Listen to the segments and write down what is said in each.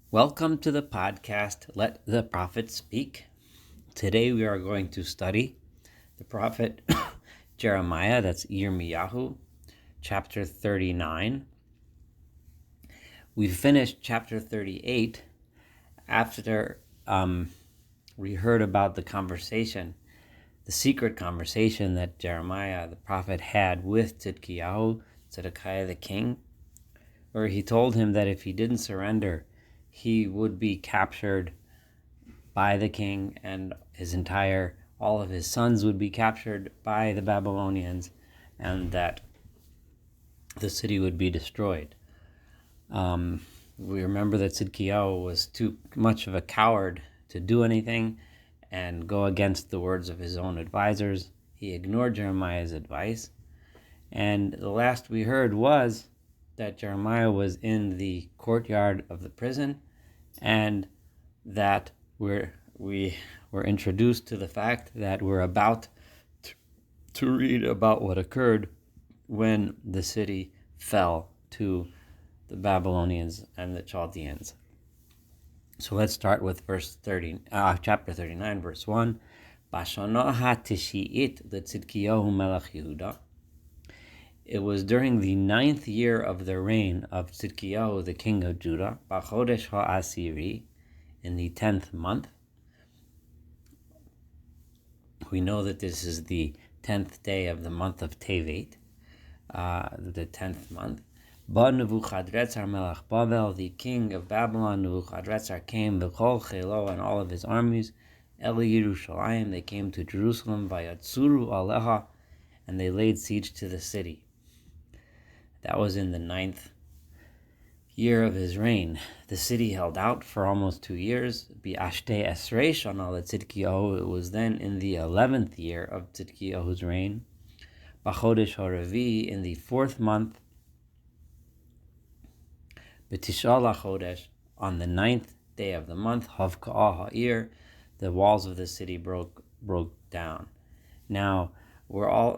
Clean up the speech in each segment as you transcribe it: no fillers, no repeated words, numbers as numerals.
Welcome to the podcast, Let the Prophet Speak. Today we are going to study the prophet Jeremiah, that's Yirmiyahu, chapter 39. We finished chapter 38 after we heard about the secret conversation that Jeremiah, the prophet, had with Zedekiah the king, where he told him that if he didn't surrender, he would be captured by the king, and all of his sons would be captured by the Babylonians, and that the city would be destroyed. We remember that Zedekiah was too much of a coward to do anything and go against the words of his own advisors. He ignored Jeremiah's advice, and the last we heard was that Jeremiah was in the courtyard of the prison, and that we were introduced to the fact that we're about to read about what occurred when the city fell to the Babylonians and the Judeans. So let's start with chapter 39, verse 1. Bashana ha-tishi'it leTzidkiyahu melech Yehuda. It was during the 9th year of the reign of Zedekiah, the king of Judah, B'chodesh ha'asiri, in the 10th month. We know that this is the 10th day of the month of Tevet, the 10th month. Ba Nebuchadrezzar melech Babel, the king of Babylon, Nebuchadrezzar, came, B'chol chelo, and all of his armies, Eli Yerushalayim, they came to Jerusalem, Vayatsuru aleha, and they laid siege to the city. That was in the 9th year of his reign. The city held out for almost 2 years. Bi'ashtei esrei shana leTzidkiyahu. It was then in the 11th year of Tzidkiyahu's reign. B'chodesh ha'revi, in the 4th month. B'tishah lachodesh, on the 9th day of the month. Havka'ah ha'ir, the walls of the city broke down. Now,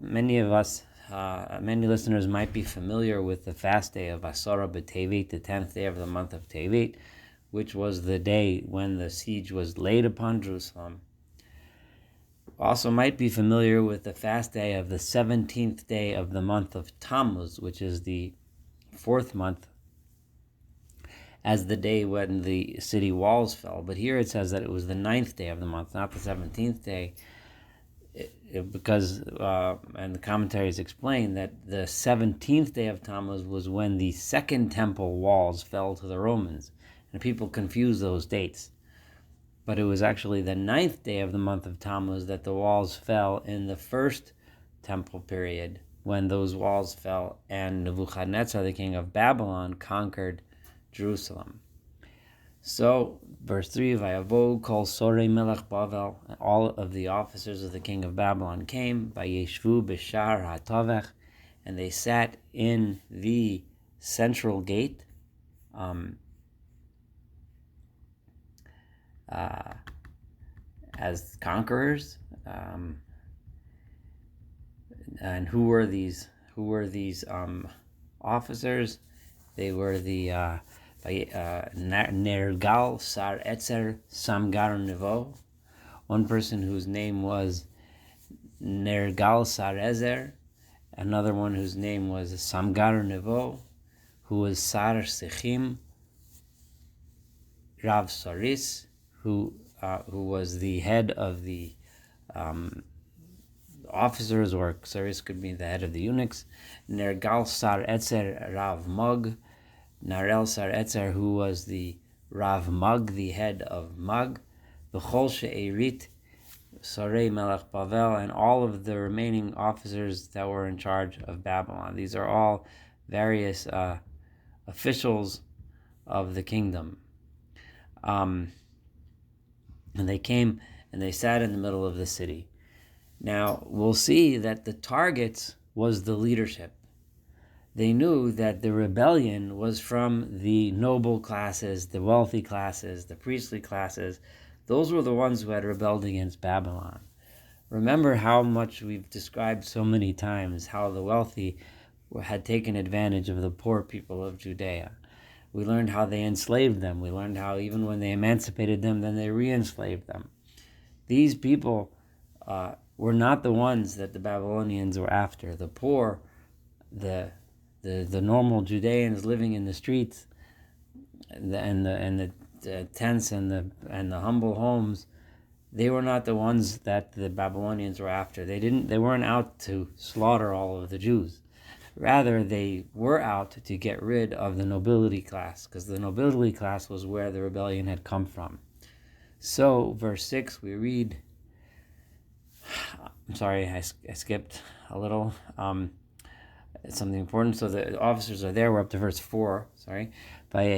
many listeners might be familiar with the fast day of Asara B'Tevet, the 10th day of the month of Tevet, which was the day when the siege was laid upon Jerusalem. Also might be familiar with the fast day of the 17th day of the month of Tammuz, which is the 4th month, as the day when the city walls fell. But here it says that it was the 9th day of the month, not the 17th day, because and the commentaries explain that the 17th day of Tammuz was when the second temple walls fell to the Romans, and people confuse those dates. But it was actually the 9th day of the month of Tammuz that the walls fell in the first temple period, when those walls fell and Nebuchadnezzar, the king of Babylon, conquered Jerusalem. So, verse 3, Vayavo kol sorei melech Bavel, all of the officers of the king of Babylon came, Vayeshvu b'shar ha'tavech, and they sat in the central gate, as conquerors. And who were these officers? They were the Nergal Sar Etzer Samgar Nevo, one person whose name was Nergal Sar Ezer, another one whose name was Samgar Nevo, who was Sar Sechim Rav Saris, who was the head of the officers, or Saris could be the head of the eunuchs. Nergal Sar Etzer Rav Mug, Narel Sar Etzer, who was the Rav Mag, the head of Mag, B'chol she'erit Sarei Melech Bavel, and all of the remaining officers that were in charge of Babylon. These are all various officials of the kingdom. And they came and they sat in the middle of the city. Now, we'll see that the targets was the leadership. They knew that the rebellion was from the noble classes, the wealthy classes, the priestly classes. Those were the ones who had rebelled against Babylon. Remember how much we've described so many times how the wealthy had taken advantage of the poor people of Judea. We learned how they enslaved them. We learned how even when they emancipated them, then they re-enslaved them. These people were not the ones that the Babylonians were after. The poor, the normal Judeans living in the streets, and the tents and the humble homes, they were not the ones that the Babylonians were after. They weren't out to slaughter all of the Jews. Rather, they were out to get rid of the nobility class, because the nobility class was where the rebellion had come from. So, verse 6, we read, I'm sorry, I skipped a little. It's something important. So the officers are there. We're up to verse 4. Sorry. So when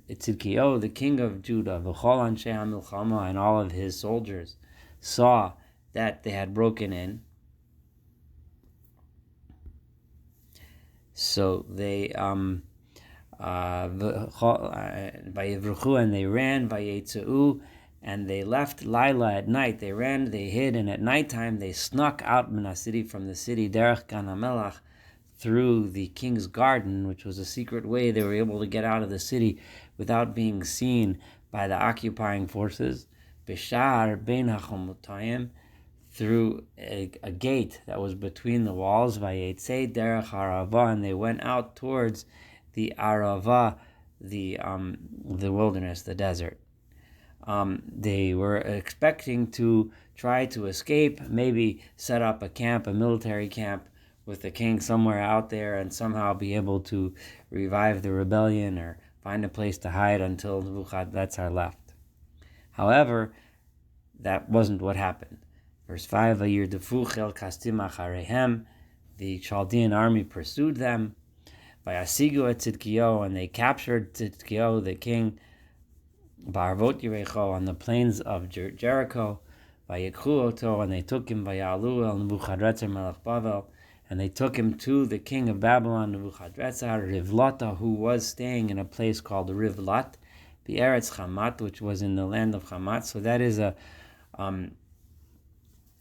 Tzidkiyahu, the king of Judah, and all of his soldiers, saw that they had broken in, so they and they ran, and they left Lila at night. They ran, they hid, and at nighttime they snuck out from the city, Derech Gan HaMelech, through the king's garden, which was a secret way they were able to get out of the city without being seen by the occupying forces. Bishar Bein HaChomotayim, through a gate that was between the walls, Vayetzei Derech Arava, and they went out towards the Arava, the wilderness, the desert. They were expecting to try to escape, maybe set up a camp, a military camp, with the king somewhere out there, and somehow be able to revive the rebellion or find a place to hide until Nebuchadnezzar left. However, that wasn't what happened. Verse 5, Vayirdefu chel kastim acharehem, the Chaldean army pursued them, Vayasigu et Tzidkiyahu, and they captured Tzidkiyahu, the king, Ba'arvot Yerecho, on the plains of Jericho, Vayikhu oto, and they took him, Vayalu el Nebuchadnezzar melech Bavel, and they took him to the king of Babylon, Nebuchadnezzar, Rivlata, who was staying in a place called Rivlat, the Eretz Hamat, which was in the land of Hamat. So that is a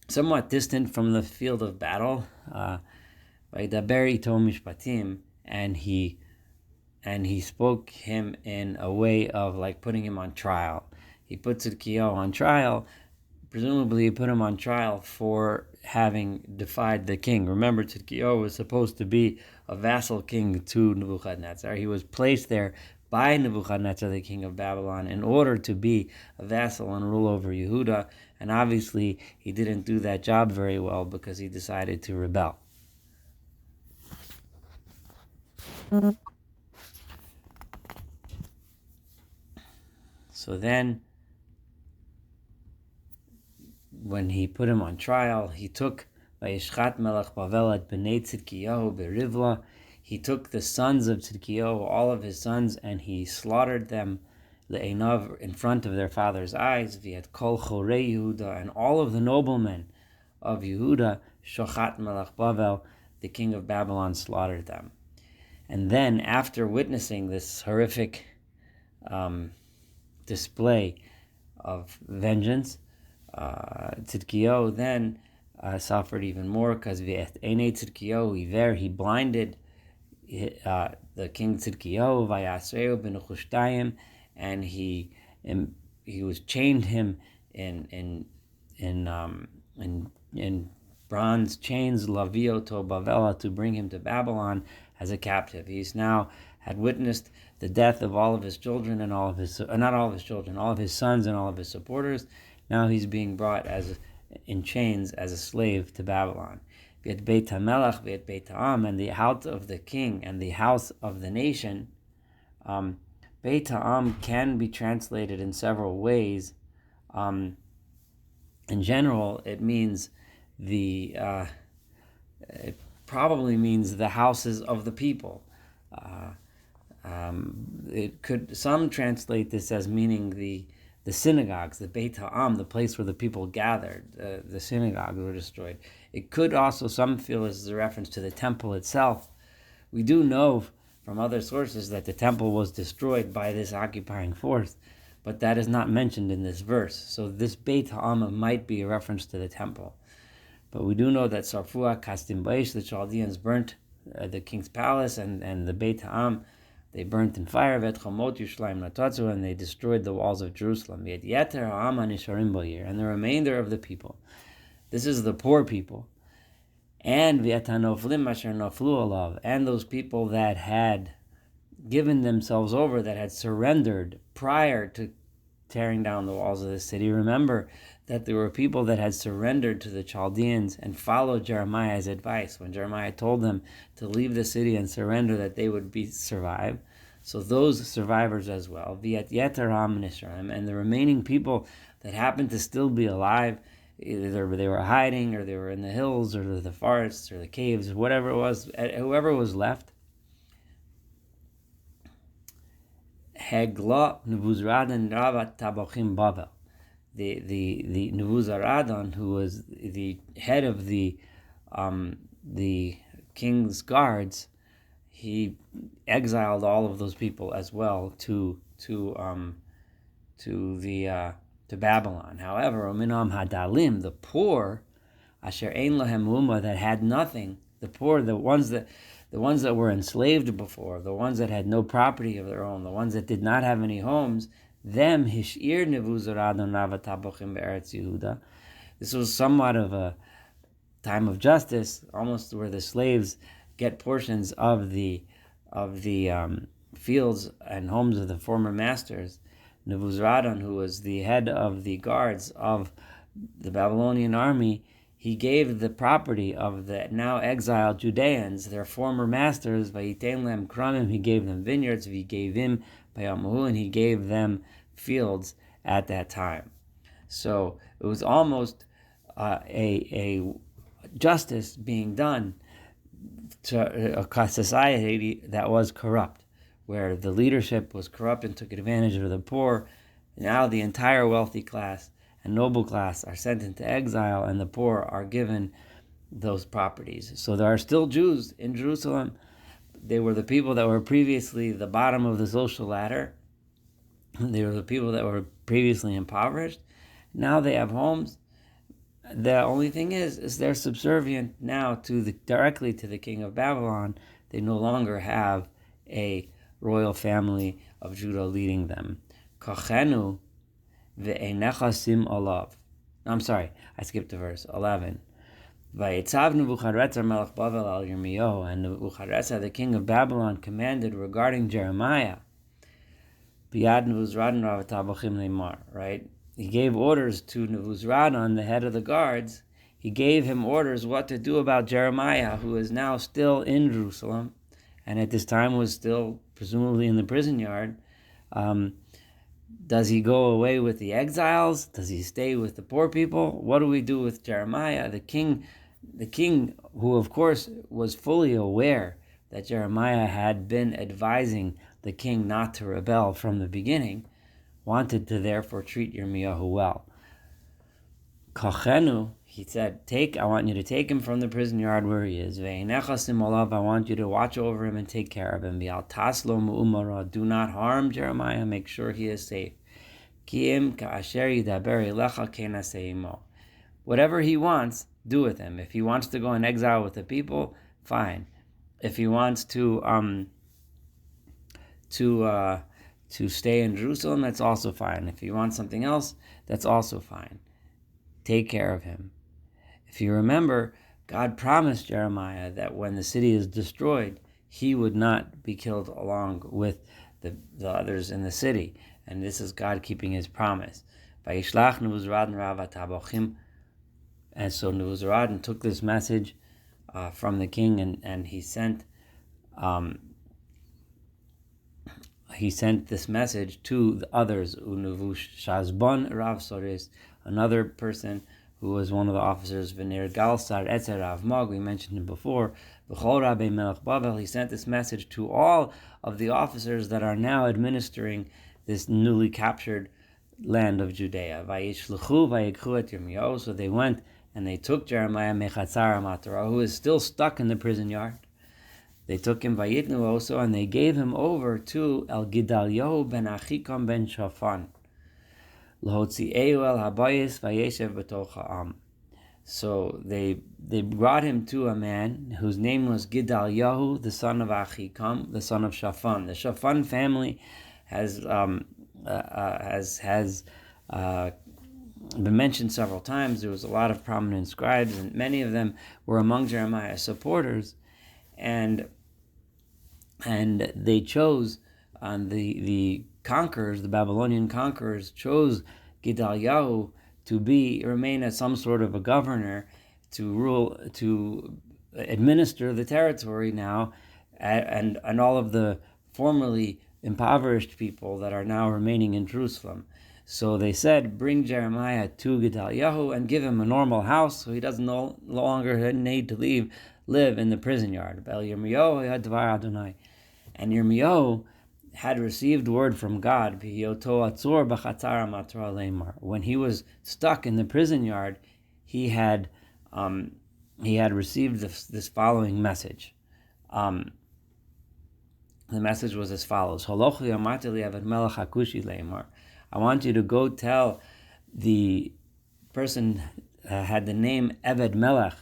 somewhat distant from the field of battle. Vaydaber ito mishpatim, and he spoke him in a way of like putting him on trial. He put Tzidkiyahu on trial. Presumably he put him on trial for having defied the king. Remember, Tzidkiyahu was supposed to be a vassal king to Nebuchadnezzar. He was placed there by Nebuchadnezzar, the king of Babylon, in order to be a vassal and rule over Yehuda. And obviously he didn't do that job very well because he decided to rebel. So then, when he put him on trial, he took Vayishchat Melech Bavel et Bnei Tzidkiyahu beRivla. He took the sons of Tzidkiyahu, all of his sons, and he slaughtered them le'einav, in front of their father's eyes. V'et kol chorei Yehuda, and all of the noblemen of Yehuda, Shochat Melech Bavel, the king of Babylon, slaughtered them. And then, after witnessing this horrific display of vengeance, Tzidkiyahu then suffered even more, because he blinded the king Tzidkiyahu, Vayasreu ben Nechushtaim, and he was chained him in bronze chains, Lavio to Bavela, to bring him to Babylon as a captive. He's now had witnessed the death of all of his children and all of his, not all of his children, all of his sons and all of his supporters. Now he's being brought in chains as a slave to Babylon. V'et Beit HaMelech, v'et Beit HaAm, and the house of the king and the house of the nation. Beit HaAm can be translated in several ways. In general, it means it probably means the houses of the people. Some translate this as meaning the synagogues, the Beit HaAm, the place where the people gathered. The synagogues were destroyed. It could also, some feel, as a reference to the temple itself. We do know from other sources that the temple was destroyed by this occupying force, but that is not mentioned in this verse. So this Beit HaAm might be a reference to the temple. But we do know that Sarfua Kastim Baish, the Chaldeans burnt the king's palace and the Beit Ha'am, they burnt in fire, and they destroyed the walls of Jerusalem. And the remainder of the people, this is the poor people, and those people that had given themselves over, that had surrendered prior to tearing down the walls of the city. Remember that there were people that had surrendered to the Chaldeans and followed Jeremiah's advice. When Jeremiah told them to leave the city and surrender, that they would survive. So those survivors as well, and the remaining people that happened to still be alive, either they were hiding or they were in the hills or the forests or the caves, whatever it was, whoever was left, Hegla Nebuzaradan Ravat Tabochim Babel. The Nebuzaradan, who was the head of the king's guards, he exiled all of those people as well to Babylon. However, Minam Hadalim, the poor, Asher Ein Lahem Uma, that had nothing, the poor, the ones that were enslaved before, the ones that had no property of their own, the ones that did not have any homes, them Hishir Nebuzaradan Ravat Tabochim Be'eretz Yehuda. This was somewhat of a time of justice, almost where the slaves get portions of the fields and homes of the former masters. Nebuzaradan, who was the head of the guards of the Babylonian army, he gave the property of the now exiled Judeans, their former masters, Vayitein Lem Kramim, he gave them vineyards, he gave him Bayamahu, and he gave them fields at that time. So it was almost a justice being done to a society that was corrupt, where the leadership was corrupt and took advantage of the poor. Now the entire wealthy class and noble class are sent into exile, and the poor are given those properties. So there are still Jews in Jerusalem. They were the people that were previously the bottom of the social ladder. They were the people that were previously impoverished. Now they have homes. The only thing is they're subservient now directly to the king of Babylon. They no longer have a royal family of Judah leading them. Kochenu ve'enechasim alav. I'm sorry, I skipped to verse 11. Vayetzav Nebuchadrezzar melech Bavel al Yirmiyahu, and Nebuchadrezzar, the king of Babylon, commanded regarding Jeremiah. Biyad Nebuzaradan Ravat Tabochim Leimar, right? He gave orders to Nebuzaradan, the head of the guards. He gave him orders what to do about Jeremiah, who is now still in Jerusalem, and at this time was still presumably in the prison yard. Does he go away with the exiles? Does he stay with the poor people? What do we do with Jeremiah? The king, who of course was fully aware that Jeremiah had been advising the king not to rebel from the beginning, wanted to therefore treat Yirmiyahu well. Kochenu, he said, I want you to take him from the prison yard where he is. Ve'enechasim olav, I want you to watch over him and take care of him. V'al taslo mu'umara, do not harm Jeremiah, make sure he is safe. Ki'im ka'asher yidaber elecha kenaseh imo. Whatever he wants, do with him. If he wants to go in exile with the people, fine. If he wants to stay in Jerusalem, that's also fine. If he wants something else, that's also fine. Take care of him. If you remember, God promised Jeremiah that when the city is destroyed, he would not be killed along with the others in the city. And this is God keeping his promise. Vayishlach Nebuzaradan Ravat Tabochim. And so Nebuzaradan took this message from the king, and he sent this message to the others. Unevush Shazbon Rav Sores, another person who was one of the officers, V'ner Galsar Etzer Rav Mag, we mentioned him before, V'chol Rabbi Melech Bavel, he sent this message to all of the officers that are now administering this newly captured land of Judea. Vayishluchu vayikhu et Yirmiyahu, so they went and they took Jeremiah Mechatzar HaMatorah, who is still stuck in the prison yard. They took him Vayitnu also, and they gave him over to El Gedalyahu ben Achikam ben Shaphan. So So they brought him to a man whose name was Gedalyahu, the son of Achikam, the son of Shaphan. The Shaphan family has been mentioned several times. There was a lot of prominent scribes, and many of them were among Jeremiah's supporters, and they chose the conquerors, the Babylonian conquerors, chose Gedalyahu to remain as some sort of a governor, to rule, to administer the territory now, and all of the formerly impoverished people that are now remaining in Jerusalem. So they said, bring Jeremiah to Gedalyahu and give him a normal house, so he doesn't no longer need to live in the prison yard. And Yirmiyahu had received word from God when he was stuck in the prison yard. He had received this following message. The message was as follows: I want you to go tell the person had the name Eved Melech,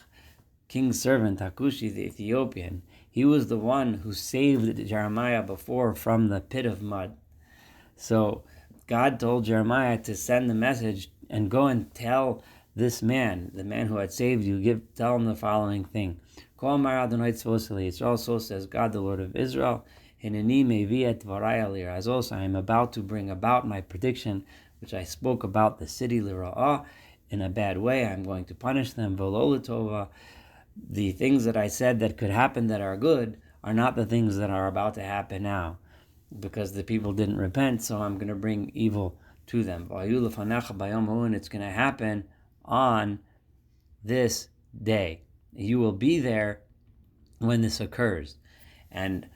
king's servant, Hakushi the Ethiopian. He was the one who saved Jeremiah before from the pit of mud. So God told Jeremiah to send the message and go and tell this man, the man who had saved you, tell him the following thing. Yisrael, so says God, the Lord of Israel, I am about to bring about my prediction, which I spoke about the city Lira'ah in a bad way. I'm going to punish them. The things that I said that could happen that are good are not the things that are about to happen now, because the people didn't repent, so I'm going to bring evil to them. And it's going to happen on this day. You will be there when this occurs. And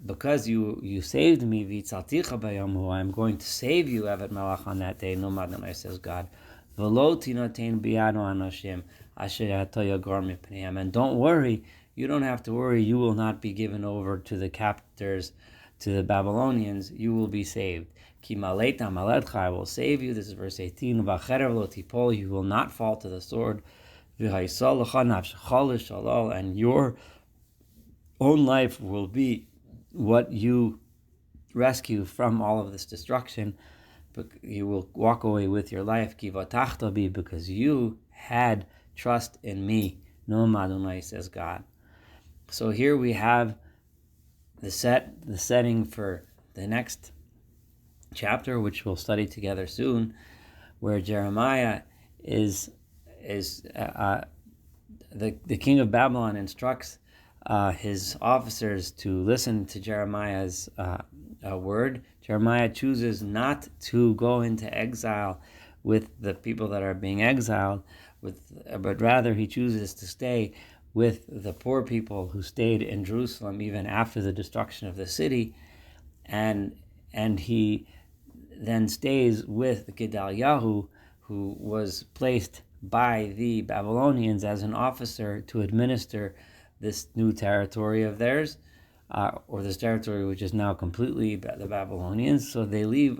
because you saved me, I'm going to save you, Evet Malach, on that day. No matter, says God. And don't worry, you don't have to worry, you will not be given over to the captors, to the Babylonians. You will be saved. I will save you. This is verse 18. You will not fall to the sword. And your own life will be what you rescue from all of this destruction. You will walk away with your life, because you had trust in me. No Madonai, says God. So here we have the setting for the next chapter, which we'll study together soon, where Jeremiah the king of Babylon instructs his officers to listen to Jeremiah's word. Jeremiah chooses not to go into exile with the people that are being exiled, but rather he chooses to stay with the poor people who stayed in Jerusalem even after the destruction of the city, and he then stays with Gedalyahu, who was placed by the Babylonians as an officer to administer this new territory of theirs, or this territory which is now completely the Babylonians. So they leave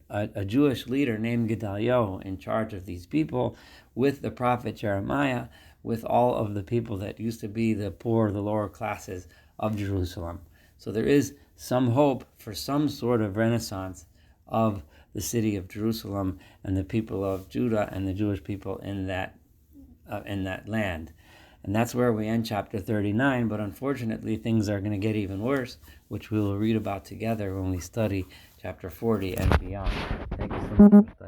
a Jewish leader named Gedalyahu in charge of these people, with the prophet Jeremiah, with all of the people that used to be the poor, the lower classes of Jerusalem. So there is some hope for some sort of renaissance of the city of Jerusalem and the people of Judah and the Jewish people in that land. And that's where we end chapter 39, but unfortunately things are going to get even worse, which we will read about together when we study chapter 40 and beyond. Thank you so much for studying.